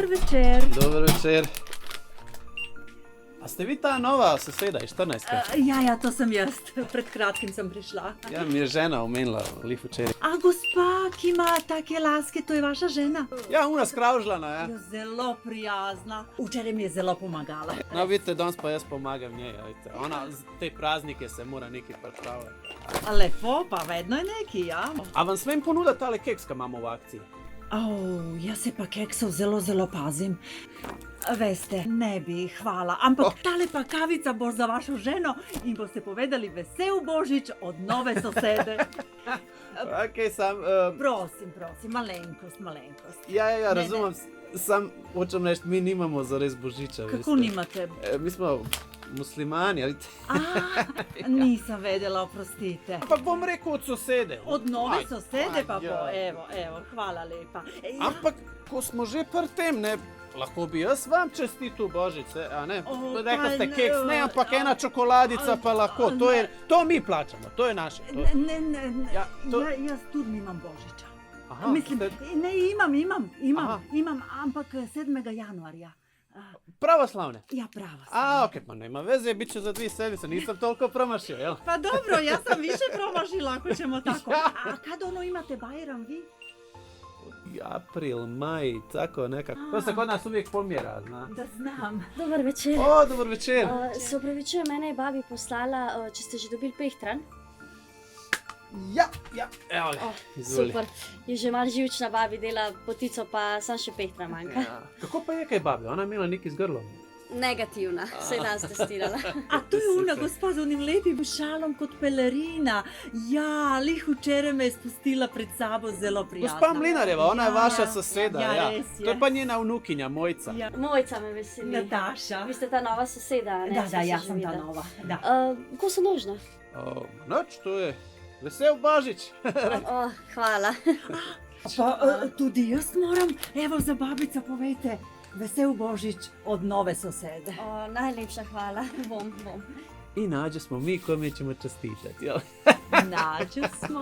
Dober večer. Dober večer. A ste vi ta nova soseda iz 14? Ja, to sem jaz. Pred kratkim sem prišla. Ja, mi je žena omenila, lih včeraj. A gospa, ki ima take laske, to je vaša žena? Ja, una skravžljana, ja. Jo, zelo prijazna. Včeraj mi je zelo pomagala. No, vidite, danes pa jaz pomagam njej, vidite. Ona z te praznike se mora nekaj pripravljati. A lepo, pa vedno je neki, ja. A vam smem ponuditi tale keks, ki imamo v akciji? Jaz se pa keksov zelo pazim. Veste, ne bi, hvala. Ampak tale pa kavica bo za vašo ženo in boste povedali vesel Božič od nove sosede. Okej, sam... Prosim, malenkost. Ja, razumem. Sam hočem reči, mi nimamo zares Božiča, veste. Kako nimate? Mi smo muslimani, ali... Nisem vedela, oprostite. Ampak bom rekel od sosede. Od nove sosede pa bo, evo, hvala lepa. Ampak, ko smo že pri tem, ne, lahko bi jaz vam čestitil Božič, a ne? Rekla ste keks, ne, ampak ena čokoladica pa lahko, to mi plačamo, to je naše. Ne, jaz tudi nimam Božiča. Mislim, ne, imam, ampak 7. januarja. Pravoslavne? Ja, pravoslavne. Okej, pa nema veze, bit će za 2 sedmice, nisam toliko promašio, jel? Pa dobro, ja sam više promašila ako ćemo tako. A kad ono imate Bajram vi? April, maj, tako nekako. To se kod nas uvijek pomjera, zna. Da znam. Dobar večer. Dobar večer. Se opravičujem, mene je babi poslala, če ste že dobili pehtran. Ja, evo ga, izvoli. Super, je že malo živčna, babi dela potico, pa sam še pehtran manjka. Kako pa je kaj babi? Ona je imela nekaj z grlom. Negativna, se je nas testirala. A to je ona gospa z onim lepim šalom kot pelerina. Ja, lih včeraj me je spustila pred sabo, zelo prijazna. Gospa Mlinarjeva, ona je vaša soseda, ja. Res je. To je pa njena vnukinja, Mojca. Mojca me veseli. Nataša. Vi ste ta nova soseda, ne? Da, ja sam ta nova. Ko so nožna? Noč, to je vesel Božič. Hvala. Pa tudi jaz moram, evo za babica povejte. Vesel Božič od nove sosede. Najlepša hvala, bom. I nađe smo mi kome ćemo čestitati, jel? Nađe smo.